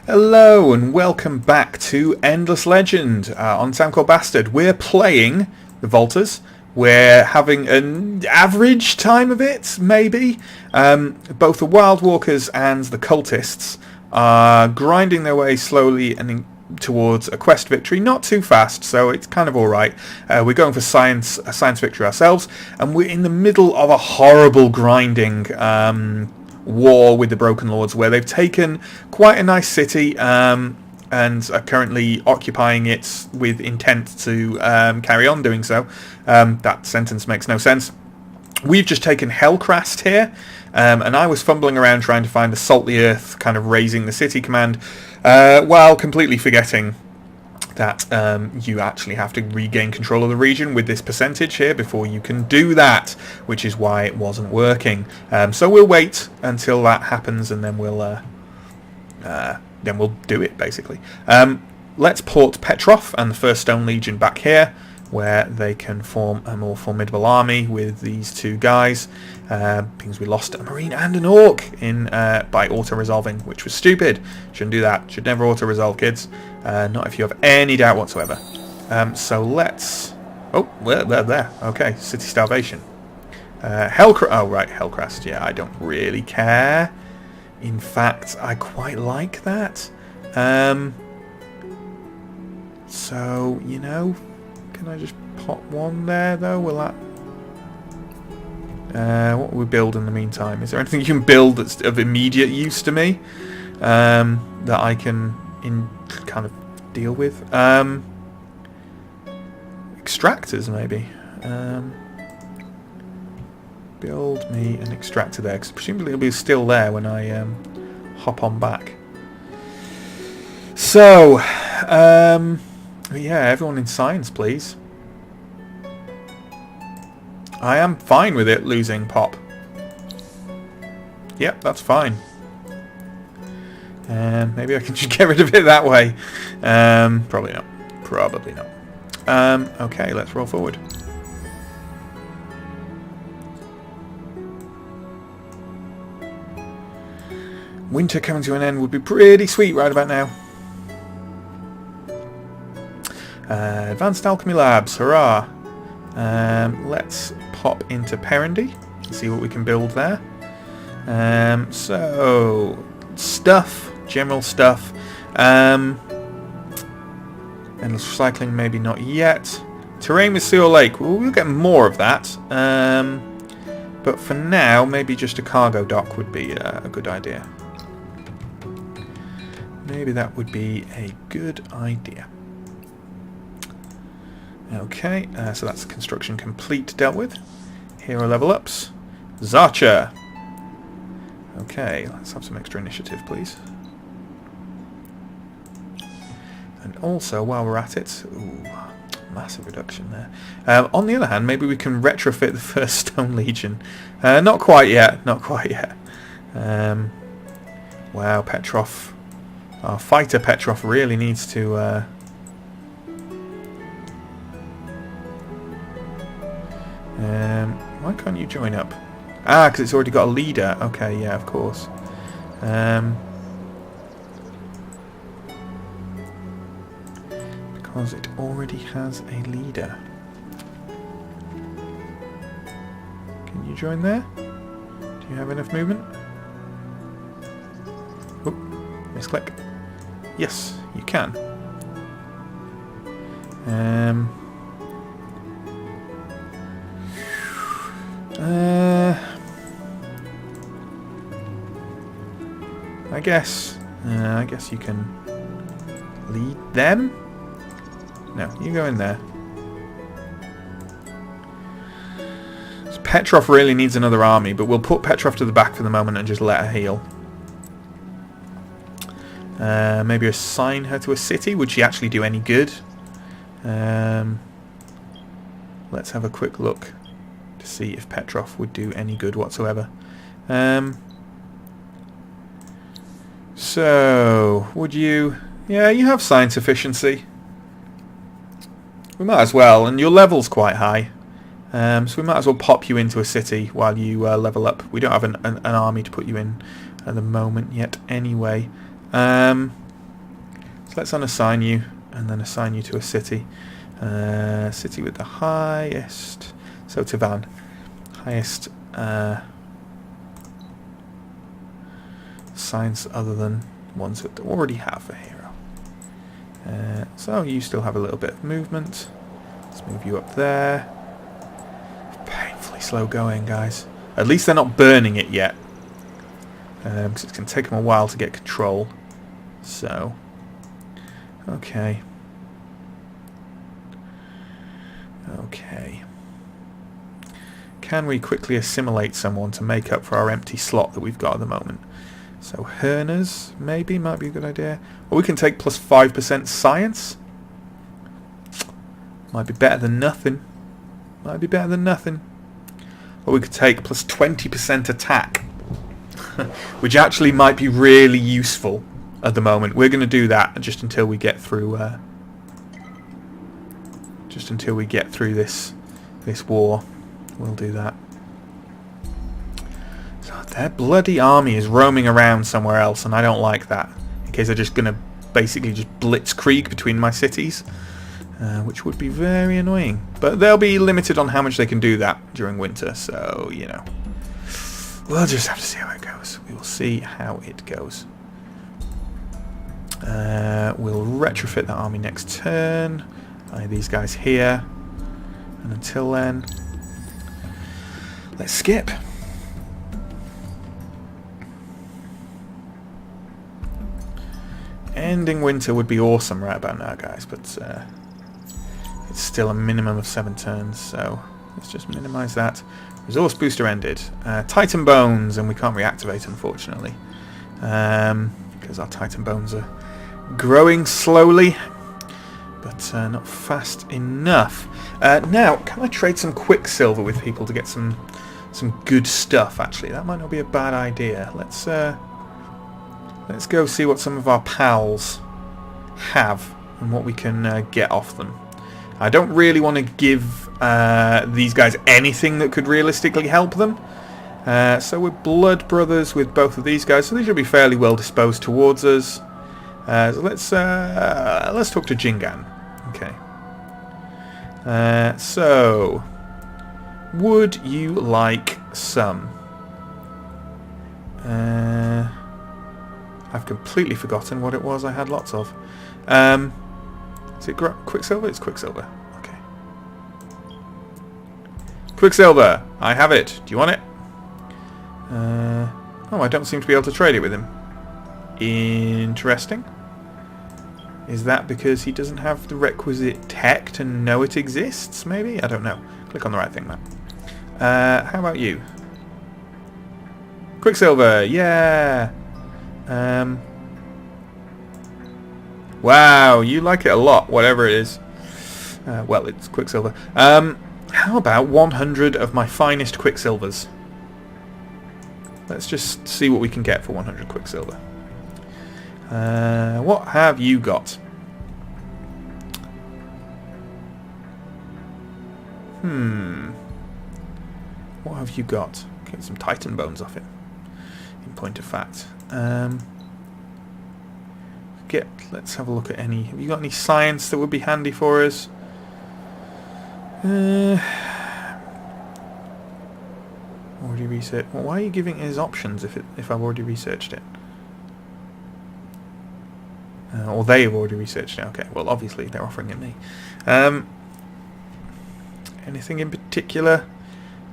Hello and welcome back to Endless Legend on Sound Called Bastard. We're playing the Volters. We're having an average time of it, maybe. Both the Wild Walkers and the Cultists are grinding their way slowly and towards a quest victory. Not too fast, so it's kind of alright. We're going for a science victory ourselves, and we're in the middle of a horrible grinding war with the Broken Lords, where they've taken quite a nice city and are currently occupying it with intent to carry on doing so. That sentence makes no sense. We've just taken Hellcrast here, and I was fumbling around trying to find the Salt the Earth, kind of raising the city command, while completely forgetting that you actually have to regain control of the region with this percentage here before you can do that, which is why it wasn't working. So we'll wait until that happens, and then we'll do it, basically. Let's port Petrov and the First Stone Legion back here, where they can form a more formidable army with these two guys, because we lost a Marine and an Orc by auto-resolving, which was stupid. Shouldn't do that. Should never auto-resolve, kids. Not if you have any doubt whatsoever. So let's... Oh, they're there. Okay, City Starvation. Oh, right, Hellcrast. Yeah, I don't really care. In fact, I quite like that. So, you know... Can I just pop one there, though? Will that... what will we build in the meantime? Is there anything you can build that's of immediate use to me that I can kind of deal with? Extractors, maybe. Build me an extractor there, because presumably it'll be still there when I hop on back. So, yeah, everyone in science, please. I am fine with it losing pop. Yep, that's fine. Maybe I can just get rid of it that way. Probably not. Probably not. Okay, let's roll forward. Winter coming to an end would be pretty sweet right about now. Advanced Alchemy Labs, hurrah! Let's pop into Perendy and see what we can build there. So, stuff, general stuff. Endless recycling, maybe not yet. Terrain with Seal Lake, well, we'll get more of that. But for now, maybe just a cargo dock would be a good idea. Maybe that would be a good idea. Okay, so that's construction complete, dealt with. Hero level ups. Zarcher! Okay, let's have some extra initiative, please. And also, while we're at it... Ooh, massive reduction there. On the other hand, maybe we can retrofit the First Stone Legion. Not quite yet, not quite yet. Wow, Petrov. Our fighter Petrov really needs to... why can't you join up? Ah, because it's already got a leader. Okay, yeah, of course. Because it already has a leader. Can you join there? Do you have enough movement? Oh, misclick. Yes, you can. I guess you can lead them. No, you go in there. So Petrov really needs another army, but we'll put Petrov to the back for the moment and just let her heal. Maybe assign her to a city. Would she actually do any good? Let's have a quick look to see if Petrov would do any good whatsoever. So, would you... Yeah, you have science efficiency. We might as well, and your level's quite high. So we might as well pop you into a city while you level up. We don't have an army to put you in at the moment yet anyway. So let's unassign you and then assign you to a city. City with the highest. So Tivan, highest science other than ones that already have a hero. So you still have a little bit of movement. Let's move you up there. Painfully slow going, guys. At least they're not burning it yet. Because it's going to take them a while to get control. So, okay. Okay. Can we quickly assimilate someone to make up for our empty slot that we've got at the moment? So Herners, maybe, might be a good idea. Or we can take plus 5% science. Might be better than nothing. Might be better than nothing. Or we could take plus 20% attack. Which actually might be really useful at the moment. We're going to do that just until we get through... just until we get through this war. We'll do that. So their bloody army is roaming around somewhere else, and I don't like that. In case they're just going to basically just blitzkrieg between my cities, which would be very annoying. But they'll be limited on how much they can do that during winter, so, you know. We'll just have to see how it goes. We will see how it goes. We'll retrofit that army next turn. These guys here. And until then, let's skip. Ending winter would be awesome right about now, guys, but it's still a minimum of 7 turns, so let's just minimize that. Resource booster ended. Titan bones, and we can't reactivate, unfortunately, because our Titan bones are growing slowly, but not fast enough. Now, can I trade some Quicksilver with people to get some good stuff? Actually, that might not be a bad idea. Let's go see what some of our pals have and what we can get off them. I don't really want to give these guys anything that could realistically help them. So we're blood brothers with both of these guys, so they should be fairly well disposed towards us. So let's talk to Jingan. Okay. So, would you like some? I've completely forgotten what it was I had lots of. Is it Quicksilver? It's Quicksilver. Okay. Quicksilver! I have it. Do you want it? Oh, I don't seem to be able to trade it with him. Interesting. Is that because he doesn't have the requisite tech to know it exists, maybe? I don't know. Click on the right thing, man. How about you? Quicksilver! Yeah! Wow, you like it a lot, whatever it is. Well, it's Quicksilver. How about 100 of my finest Quicksilvers? Let's just see what we can get for 100 Quicksilver. What have you got? What have you got? Get some Titan bones off him. In point of fact. Let's have a look at any. Have you got any science that would be handy for us? Already researched. Well, why are you giving his options if I've already researched it? Or they have already researched it. Okay, well, obviously they're offering it me. Anything in particular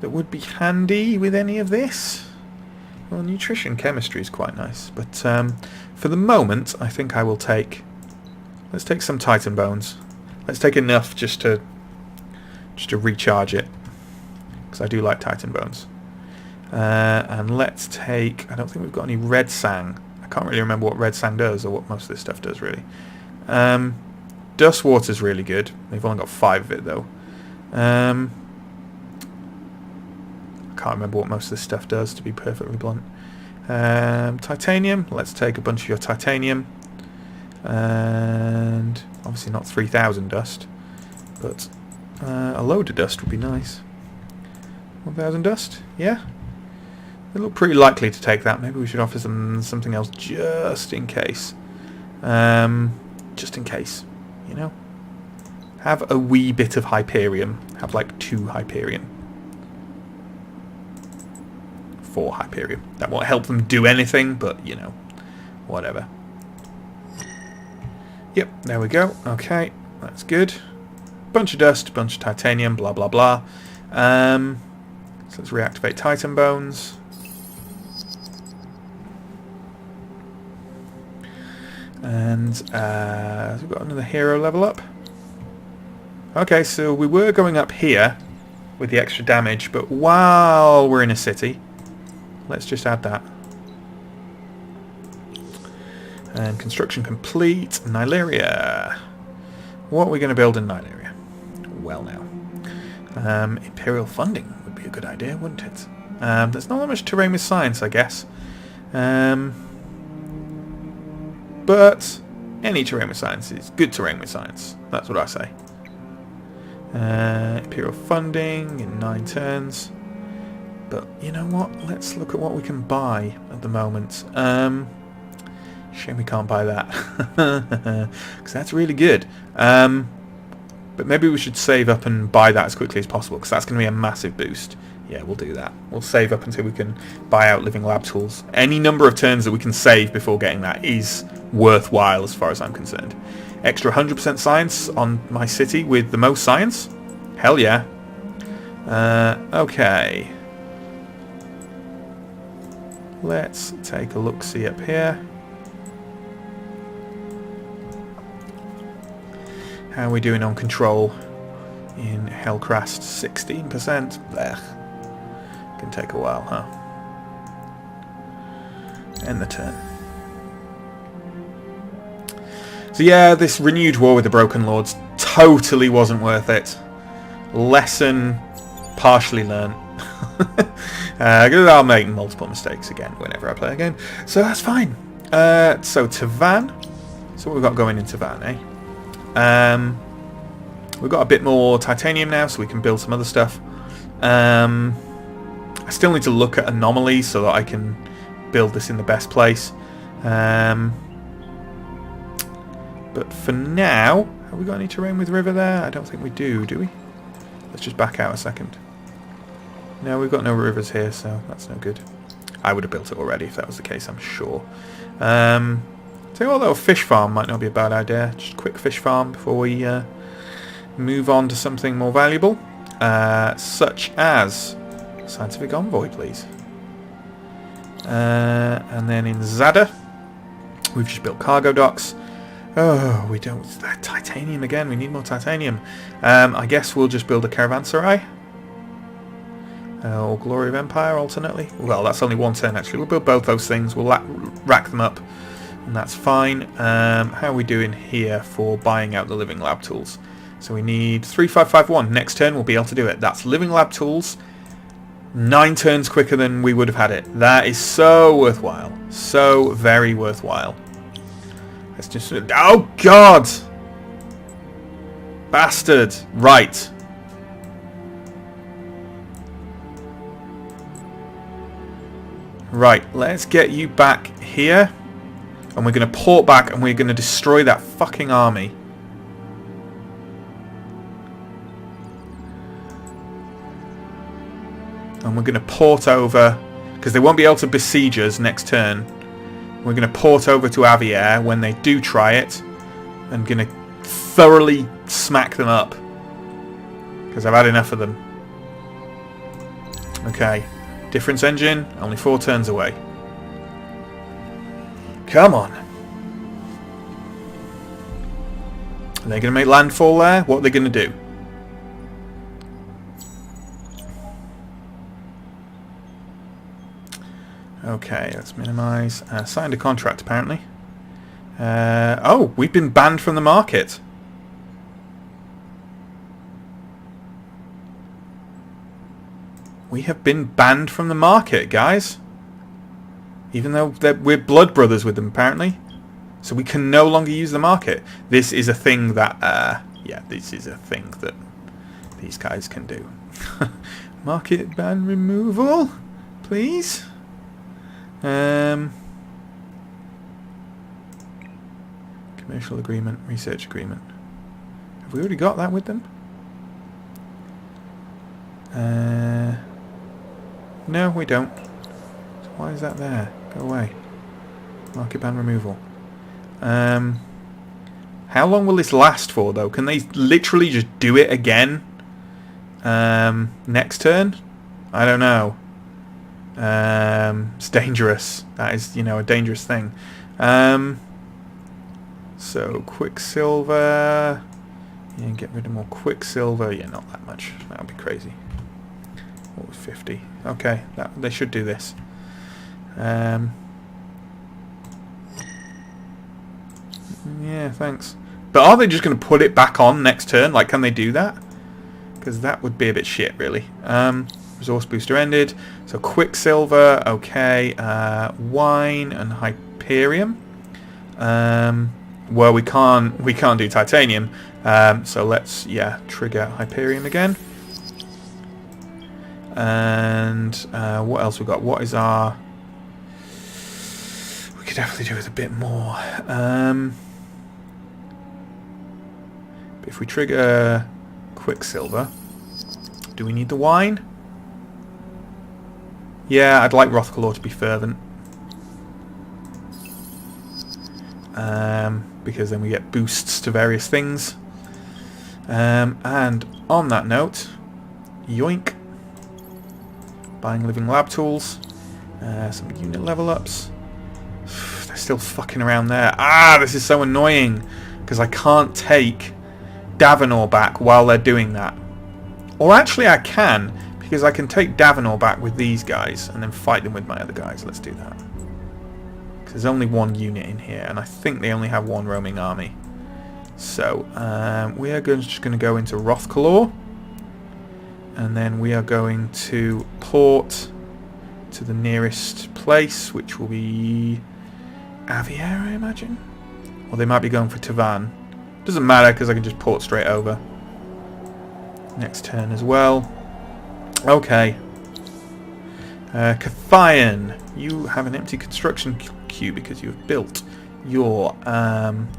that would be handy with any of this? Well, nutrition chemistry is quite nice, but for the moment, I think I will take. Let's take some Titan bones. Let's take enough just to recharge it, because I do like Titan bones. And let's take. I don't think we've got any red sang. I can't really remember what red sang does or what most of this stuff does really. Dust water's really good. They've only got 5 of it though. I can't remember what most of this stuff does, to be perfectly blunt. Titanium. Let's take a bunch of your titanium. And obviously not 3,000 dust, but a load of dust would be nice. 1,000 dust? Yeah? They look pretty likely to take that. Maybe we should offer them something else just in case. just in case, you know. Have a wee bit of Hyperion. Have like 2 Hyperion. 4 Hyperion. That won't help them do anything, but, you know, whatever. Yep, there we go. Okay, that's good. Bunch of dust, bunch of titanium, blah, blah, blah. So let's reactivate Titan Bones. And we've got another hero level up. Okay, so we were going up here with the extra damage, but while we're in a city, let's just add that. And construction complete. Nyleria. What are we going to build in Nyleria? Well now. Imperial funding would be a good idea, wouldn't it? There's not that much terrain with science, I guess. But any terrain with science is good terrain with science. That's what I say. Imperial funding in 9 turns. But you know what? Let's look at what we can buy at the moment. Shame we can't buy that. Because that's really good. But maybe we should save up and buy that as quickly as possible, because that's going to be a massive boost. Yeah, we'll do that. We'll save up until we can buy out living lab tools. Any number of turns that we can save before getting that is worthwhile as far as I'm concerned. Extra 100% science on my city with the most science? Hell yeah. Okay. Let's take a look-see up here. How are we doing on control in Hellcrast? 16%. Blech. Can take a while, huh? End the turn. So yeah, this renewed war with the Broken Lords totally wasn't worth it. Lesson partially learnt. Because I'll make multiple mistakes again whenever I play a game. So that's fine. So Tavan. So what we've got going in Tavan, eh? We've got a bit more titanium now, so we can build some other stuff. I still need to look at anomalies so that I can build this in the best place. But for now, have we got any terrain with river there? I don't think we do we? Let's just back out a second. No, we've got no rivers here, so that's no good. I would have built it already if that was the case, I'm sure. Tell you what, though, a fish farm might not be a bad idea. Just a quick fish farm before we move on to something more valuable. Such as Scientific Envoy, please. And then in Zada, we've just built cargo docks. Oh, we don't... Titanium again. We need more titanium. I guess we'll just build a caravanserai. Or Glory of Empire, alternately. Well, that's only 1 turn, actually. We'll build both those things. We'll rack them up. And that's fine. How are we doing here for buying out the living lab tools? So we need 3551. Next turn we'll be able to do it. That's living lab tools. 9 turns quicker than we would have had it. That is so worthwhile. So very worthwhile. Let's just... Oh, God! Bastard! Right. Right, let's get you back here. And we're going to port back and we're going to destroy that fucking army. And we're going to port over, because they won't be able to besiege us next turn. We're going to port over to Avier when they do try it. I'm going to thoroughly smack them up. Because I've had enough of them. Okay. Difference engine, only 4 turns away. Come on. Are they going to make landfall there? What are they going to do? Okay, let's minimise. Signed a contract, apparently. Oh, we've been banned from the market. We have been banned from the market, guys. Even though we're blood brothers with them, apparently. So we can no longer use the market. This is a thing that... yeah, this is a thing that these guys can do. Market ban removal, please. Can Commercial agreement, research agreement. Have we already got that with them? No, we don't. So why is that there? Go away. Market ban removal. How long will this last for, though? Can they literally just do it again? Next turn? I don't know. It's dangerous. That is, a dangerous thing. So, Quicksilver. Yeah, get rid of more Quicksilver. Yeah, not that much. That would be crazy. What was 50? Okay, they should do this. Yeah, thanks. But are they just going to put it back on next turn? Like, can they do that? Because that would be a bit shit, really. Resource booster ended. So Quicksilver, okay. Wine and Hyperium. Well, we can't do Titanium. So let's trigger Hyperium again. And what else we got? What is our? We could definitely do with a bit more. But if we trigger Quicksilver, do we need the wine? Yeah, I'd like Rothkalor to be fervent. Because then we get boosts to various things. And on that note, yoink. Buying living lab tools. Some unit level ups. They're still fucking around there. This is so annoying. Because I can't take Davenor back while they're doing that. Or actually I can. Because I can take Davenor back with these guys. And then fight them with my other guys. Let's do that. Because there's only one unit in here. And I think they only have one roaming army. So we are just going to go into Rothkalor. And then we are going to port to the nearest place, which will be Avier, I imagine. Or they might be going for Tavan. Doesn't matter because I can just port straight over. Next turn as well. Okay. Cathian, you have an empty construction queue because you have built your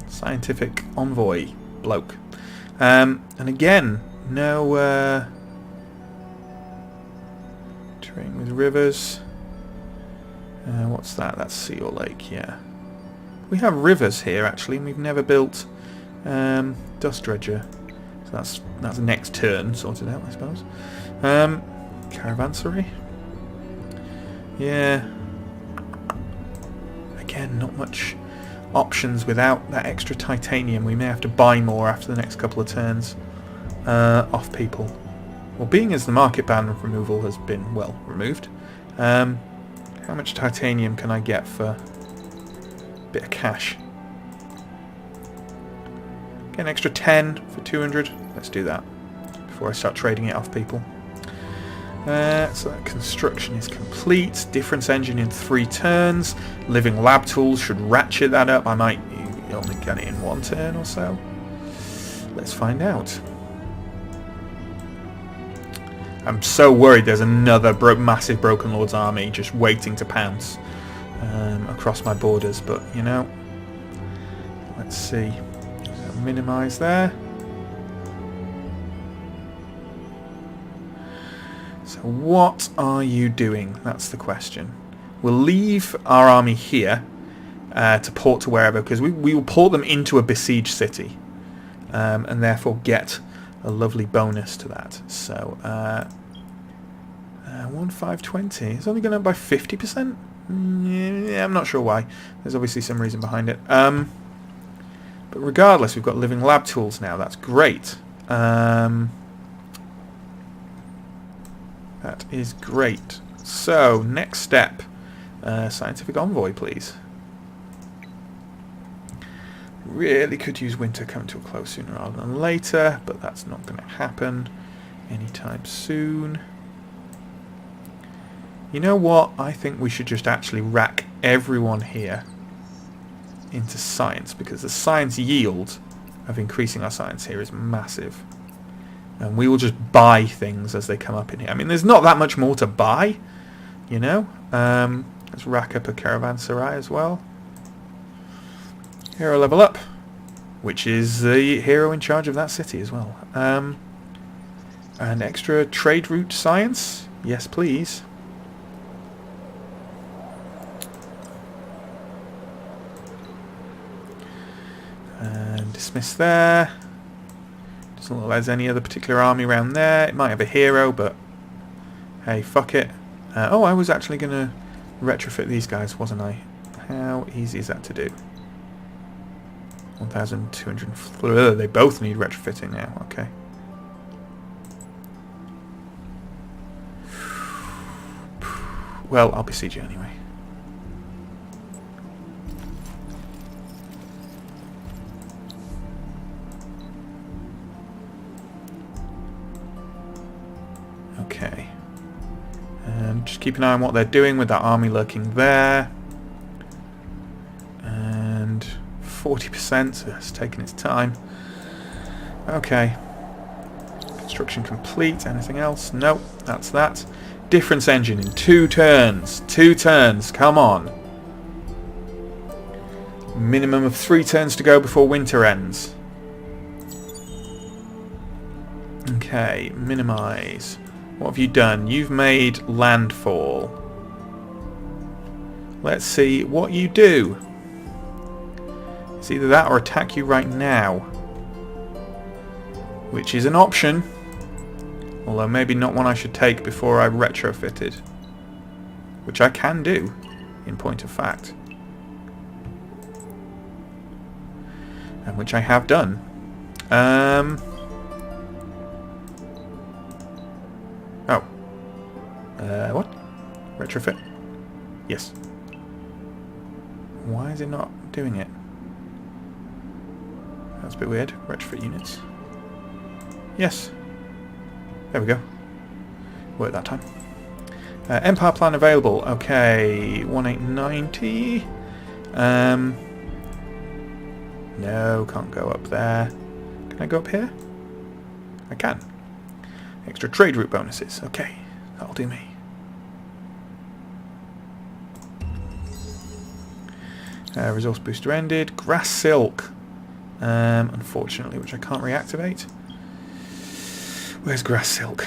scientific envoy bloke. And again, no terrain with rivers. What's that? That's Sea or Lake, yeah. We have rivers here actually, and we've never built Dust Dredger. So that's next turn sorted out, I suppose. Caravanserai. Yeah. Again, not much options without that extra titanium. We may have to buy more after the next couple of turns off people. Well, being as the market ban removal has been, well, removed, how much titanium can I get for a bit of cash? Get an extra 10 for 200. Let's do that before I start trading it off people. So that construction is complete. Difference engine in 3 turns. Living lab tools should ratchet that up. I might only get it in 1 turn or so. Let's find out. I'm so worried there's another massive Broken Lord's army just waiting to pounce across my borders, but let's see. Minimise there. So what are you doing? That's the question. We'll leave our army here to port to wherever, because we will port them into a besieged city and therefore get a lovely bonus to that. So 1520. It's only going up by 50%? Yeah, I'm not sure why. There's obviously some reason behind it. But regardless, we've got living lab tools now. That's great. That is great. So, next step. Scientific envoy, please. Really could use winter coming to a close sooner rather than later, but that's not going to happen anytime soon. You know what? I think we should just actually rack everyone here into science, because the science yield of increasing our science here is massive. And we will just buy things as they come up in here. I mean, there's not that much more to buy, you know. Let's rack up a caravanserai as well. Hero level up. which is the hero in charge of that city as well. And extra trade route science? Yes, please. And dismiss there. Doesn't look like there's any other particular army around there. It might have a hero, but hey, fuck it. Oh, I was actually going to retrofit these guys, wasn't I? How easy is that to do? 1,200... They both need retrofitting now, okay. Well, I'll besiege you anyway. Okay. And just keep an eye on what they're doing with that army lurking there. And 40%, so it's taking its time. Okay. Construction complete. Anything else? Nope, that's that. Difference engine in 2 turns. 2 turns, come on. Minimum of 3 turns to go before winter ends. Okay, minimize. What have you done? You've made landfall. Let's see what you do. It's either that or attack you right now, which is an option. Although maybe not one I should take before I retrofitted. Which I can do, in point of fact. And which I have done. What? Retrofit? Yes. Why is it not doing it? That's a bit weird. Retrofit units. Yes. There we go. Worked that time. Empire plan available. Okay, 1890. No, can't go up there. Can I go up here? I can. Extra trade route bonuses. Okay, that'll do me. Resource booster ended. Grass silk. Unfortunately, which I can't reactivate. Where's grass silk?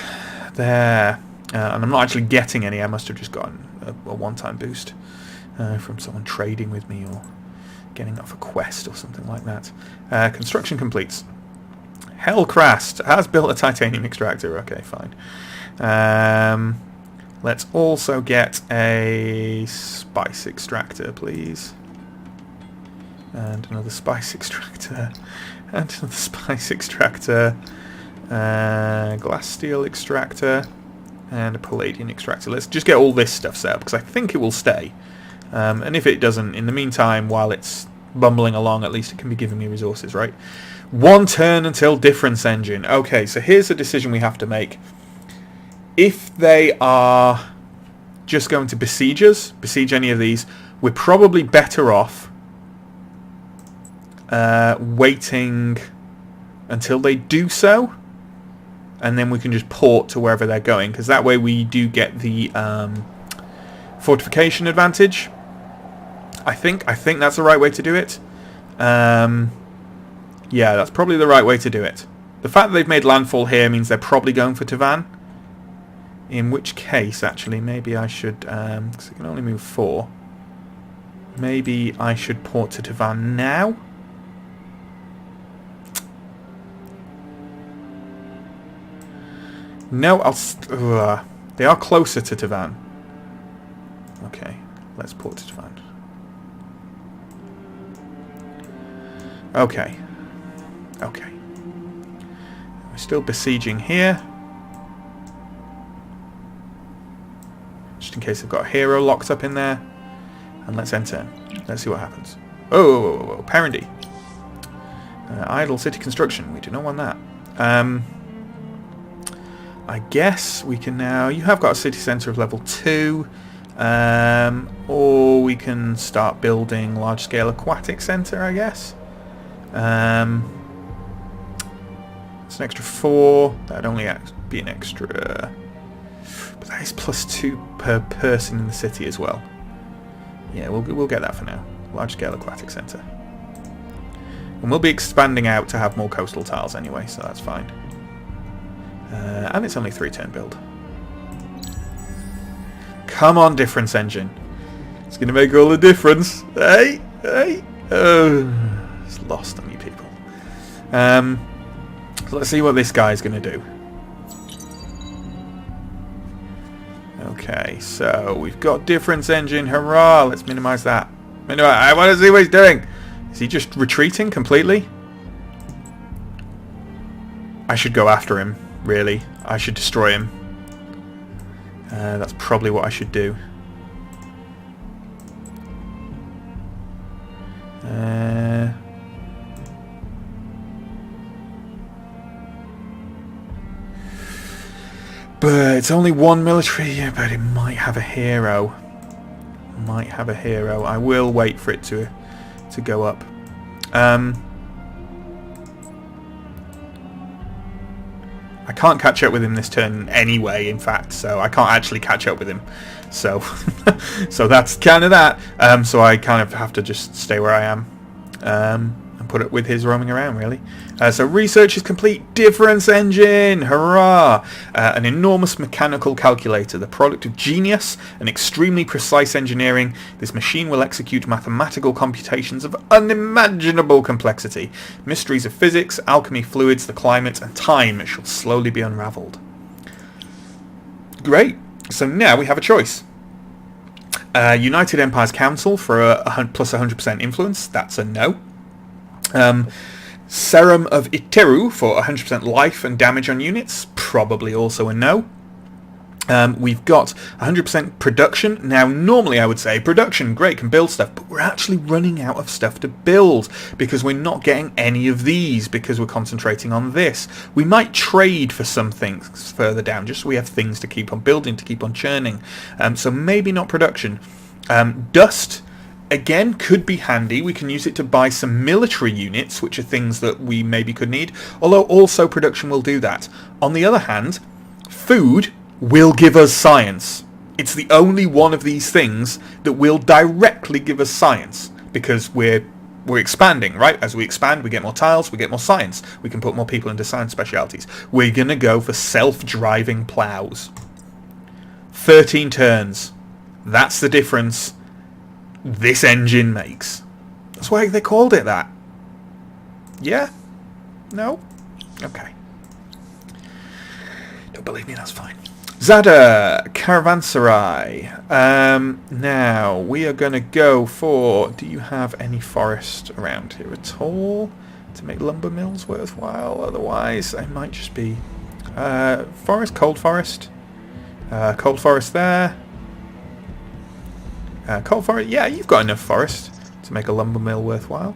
There. And I'm not actually getting any. I must have just gotten a one-time boost from someone trading with me or getting off a quest or something like that. Construction completes. Hellcrast has built a titanium extractor. Okay, fine. Let's also get a spice extractor, please. And another spice extractor. And another spice extractor. Glass steel extractor. And a palladium extractor. Let's just get all this stuff set up, because I think it will stay. And if it doesn't, in the meantime, while it's bumbling along, at least it can be giving me resources, right? 1 turn until difference engine. Okay, so here's a decision we have to make. If they are just going to besiege us, besiege any of these, we're probably better off waiting until they do so, and then we can just port to wherever they're going, because that way we do get the fortification advantage. I think that's the right way to do it. Yeah, that's probably the right way to do it. The fact that they've made landfall here means they're probably going for Tavan. In which case, actually, maybe I should, because I can only move 4. Maybe I should port to Tavan now. No, they are closer to Tavan. Okay, let's port to Tavan. Okay. Okay. We're still besieging here. Just in case they've got a hero locked up in there. And let's enter. Let's see what happens. Oh, Parendy. Idle city construction. We do not want that. I guess we can now... You have got a city centre of level 2. Or we can start building large-scale aquatic centre, I guess. It's an extra 4. That'd only be an extra... But that is +2 per person in the city as well. Yeah, we'll get that for now. Large-scale aquatic centre. And we'll be expanding out to have more coastal tiles anyway, so that's fine. And it's only 3-turn build. Come on, difference engine. It's going to make all the difference. Hey, hey. It's lost on you people. So let's see what this guy's going to do. Okay, so we've got difference engine. Hurrah! Let's minimize that. I want to see what he's doing. Is he just retreating completely? I should go after him, really. I should destroy him. That's probably what I should do. But it's only one military, but it might have a hero. Might have a hero. I will wait for it to go up. I can't catch up with him this turn anyway, in fact, so I can't actually catch up with him. So so that's kind of that. So I kind of have to just stay where I am and put up with his roaming around, really. So research is complete. Difference engine, hurrah! An enormous mechanical calculator, the product of genius and extremely precise engineering. This machine will execute mathematical computations of unimaginable complexity. Mysteries of physics, alchemy, fluids, the climate, and time shall slowly be unravelled. Great. So now we have a choice. United Empires Council for a plus 100% influence. That's a no. Serum of Iteru for 100% life and damage on units. Probably also a no. We've got 100% production. Now, normally I would say production, great, can build stuff, but we're actually running out of stuff to build because we're not getting any of these because we're concentrating on this. We might trade for some things further down just so we have things to keep on building, to keep on churning. So maybe not production. Dust, again, could be handy. We can use it to buy some military units, which are things that we maybe could need, although also production will do that. On the other hand, food will give us science. It's the only one of these things that will directly give us science because we're expanding, right? As we expand, we get more tiles, we get more science. We can put more people into science specialities. We're going to go for self-driving plows. 13 turns. That's the difference this engine makes. That's why they called it that. Yeah? No? Okay. Don't believe me, that's fine. Zada, Caravanserai. Now, we are going to go for... Do you have any forest around here at all to make lumber mills worthwhile? Otherwise, I might just be... forest, cold forest. Cold forest there. Cold forest, yeah, you've got enough forest to make a lumber mill worthwhile.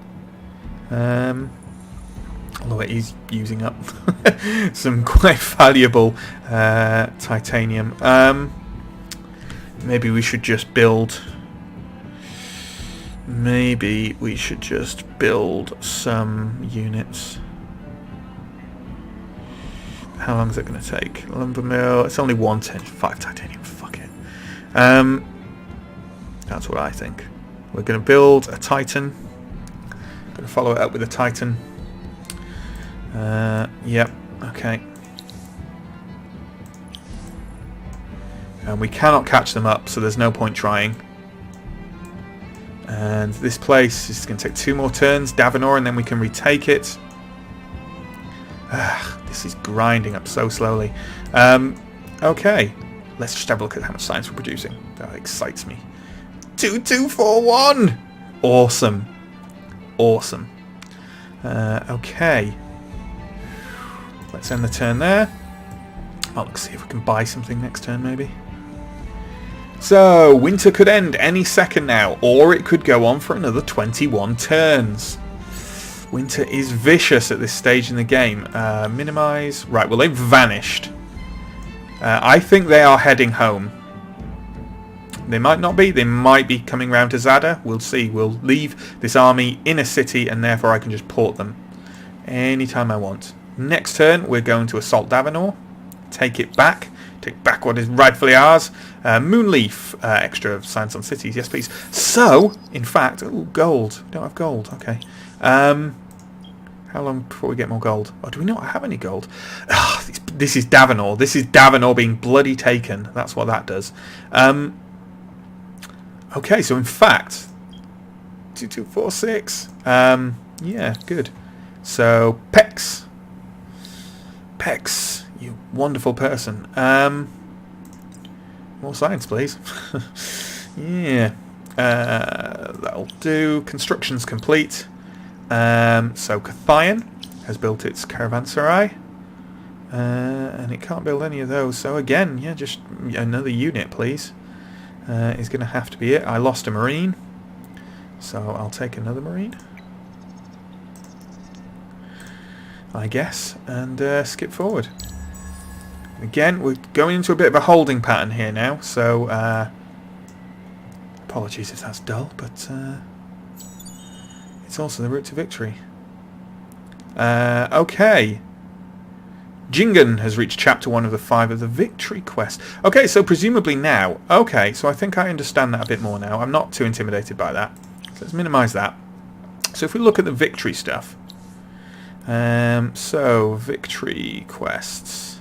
Although it is using up some quite valuable titanium. Maybe we should just build... Maybe we should just build some units. How long is it going to take? Lumber mill, it's only 5 titanium, fuck it. That's what I think. We're going to build a Titan. Going to follow it up with a Titan. Yep, okay. And we cannot catch them up, so there's no point trying. And this place is going to take 2 more turns, Davenor, and then we can retake it. This is grinding up so slowly. Okay, let's just have a look at how much science we're producing. That excites me. 2241! Awesome. Awesome. Okay. Let's end the turn there. Well, let's see if we can buy something next turn, maybe. So, winter could end any second now, or it could go on for another 21 turns. Winter is vicious at this stage in the game. Minimise. Right, well, they've vanished. I think they are heading home. They might not be. They might be coming round to Zada. We'll see. We'll leave this army in a city, and therefore I can just port them anytime I want. Next turn, we're going to assault Davenor. Take it back. Take back what is rightfully ours. Moonleaf. Extra science on cities. Yes, please. So, in fact... Ooh, gold. Don't have gold. Okay. How long before we get more gold? Oh, do we not have any gold? Oh, this is Davenor. This is Davenor being bloody taken. That's what that does. Okay, so in fact, 2246. Yeah, good. So Pex, you wonderful person. More science, please. Yeah, that'll do. Construction's complete. So Cathayan has built its caravanserai, and it can't build any of those. So again, yeah, just another unit, please. Is going to have to be it. I lost a marine, so I'll take another marine, I guess, and skip forward. Again, we're going into a bit of a holding pattern here now, so apologies if that's dull, but it's also the route to victory. Okay. Jingan has reached chapter 1 of the 5 of the victory quest. Okay, so presumably now. Okay, so I think I understand that a bit more now. I'm not too intimidated by that. So let's minimise that. So if we look at the victory stuff. So, victory quests.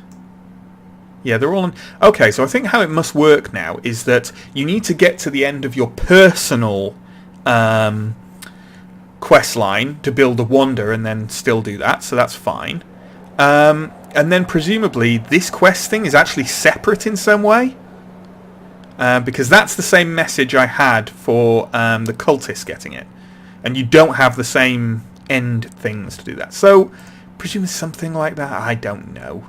Yeah, they're all in... Okay, so I think how it must work now is that you need to get to the end of your personal quest line to build a wonder and then still do that, so that's fine. And then presumably this quest thing is actually separate in some way. Because that's the same message I had for the cultists getting it. And you don't have the same end things to do that. So, presumably something like that. I don't know.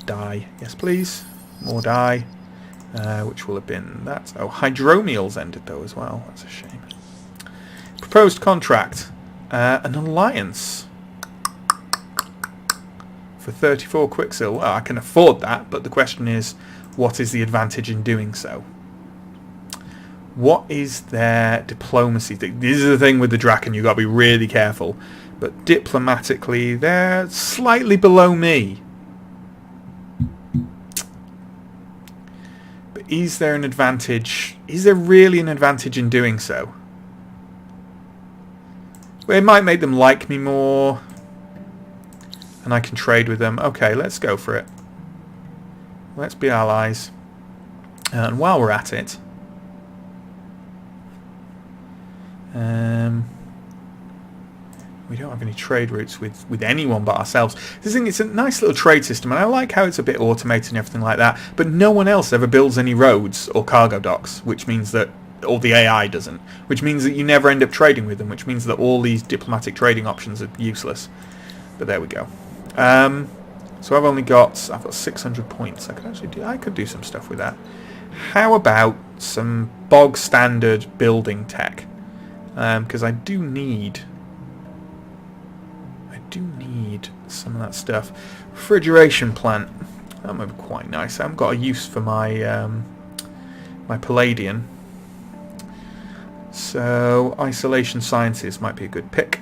Dye. Yes, please. More dye. Which will have been that. Oh, hydromials ended though as well. That's a shame. Proposed contract. An alliance. For 34 quicksilver. Well, I can afford that, but the question is, what is the advantage in doing so? What is their diplomacy thing? This is the thing with the Draken, you've got to be really careful. But diplomatically, they're slightly below me. But is there an advantage? Is there really an advantage in doing so? Well, it might make them like me more. And I can trade with them. Okay, let's go for it. Let's be allies. And while we're at it... we don't have any trade routes with anyone but ourselves. This thing, it's a nice little trade system, and I like how it's a bit automated and everything like that, but no one else ever builds any roads or cargo docks, which means that... or the AI doesn't, which means that you never end up trading with them, which means that all these diplomatic trading options are useless. But there we go. So I've got 600 points. I could do some stuff with that. How about some bog standard building tech? Because I do need some of that stuff. Refrigeration plant. That might be quite nice. I haven't got a use for my my Palladian. So isolation sciences might be a good pick.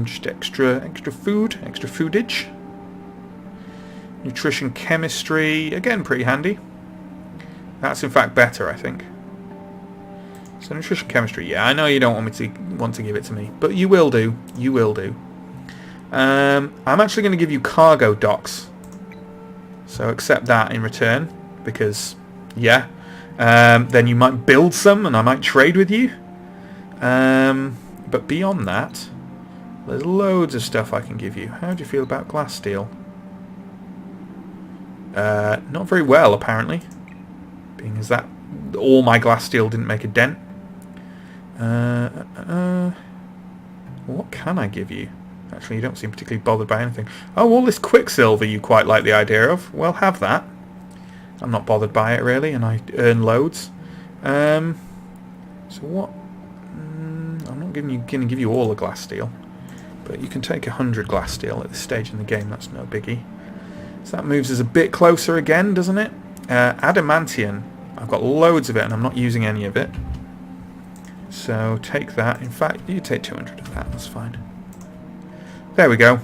Just extra food, extra foodage. Nutrition chemistry, again pretty handy. That's in fact better, I think. So nutrition chemistry, yeah, I know you don't want to give it to me, but you will do. You will do. I'm actually going to give you cargo docks. So accept that in return, because yeah. Then you might build some, and I might trade with you. But beyond that, there's loads of stuff I can give you. How do you feel about glass steel? Not very well, apparently. Being as that all my glass steel didn't make a dent. What can I give you? Actually, you don't seem particularly bothered by anything. Oh, all this quicksilver you quite like the idea of. Well, have that. I'm not bothered by it, really, and I earn loads. So what... I'm not going to give you all the glass steel, but you can take 100 glass steel at this stage in the game. That's no biggie. So that moves us a bit closer again, doesn't it? Adamantium. I've got loads of it, and I'm not using any of it. So take that. In fact, you take 200 of that. That's fine. There we go.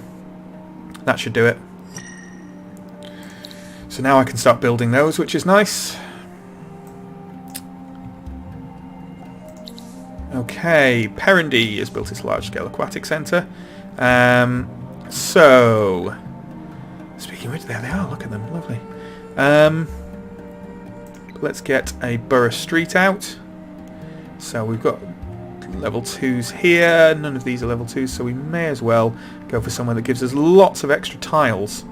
That should do it. So now I can start building those, which is nice. Okay, Perendy has built its large-scale aquatic centre. So, speaking of which, there they are. Look at them, lovely. Let's get a borough street out. So we've got level 2s here. None of these are level 2s, so we may as well go for somewhere that gives us lots of extra tiles.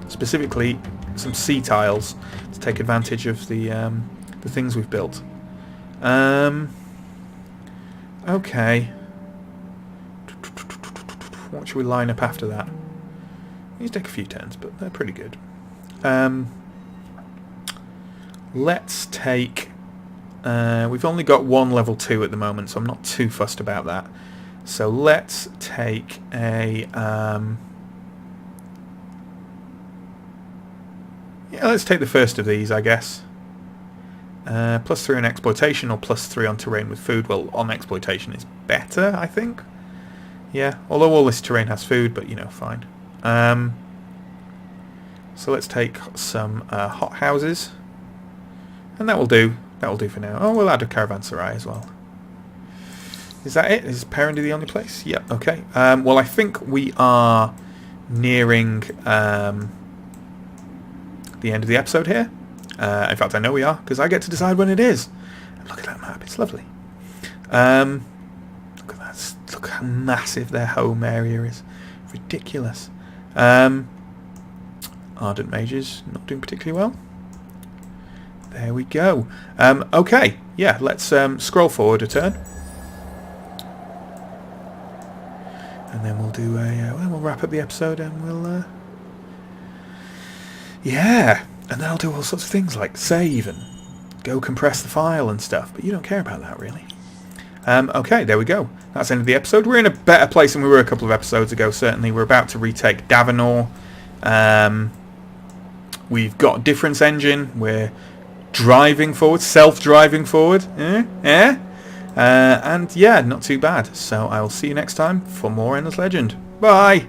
Specifically, some sea tiles to take advantage of the things we've built. Okay. What should we line up after that? These take a few turns, but they're pretty good. Let's take... we've only got one level 2 at the moment, so I'm not too fussed about that. So let's take a... yeah, let's take the first of these, I guess. +3 on exploitation or +3 on terrain with food. Well, on exploitation is better, I think. Yeah, although all this terrain has food, but, you know, fine. So let's take some hot houses. And that will do. That will do for now. Oh, we'll add a caravanserai as well. Is that it? Is Perendy the only place? Yep, okay. Well, I think we are nearing the end of the episode here. In fact, I know we are, because I get to decide when it is. And look at that map. It's lovely. Look at that. Look how massive their home area is. Ridiculous. Ardent Mages not doing particularly well. There we go. Okay, yeah, let's scroll forward a turn. And then we'll do a... we'll wrap up the episode and we'll... yeah, and then I'll do all sorts of things like save and go compress the file and stuff, but you don't care about that, really. Okay, there we go. That's the end of the episode. We're in a better place than we were a couple of episodes ago, certainly. We're about to retake Davenor. We've got Difference Engine. We're driving forward, self-driving forward. And yeah, not too bad. So I will see you next time for more Endless Legend. Bye!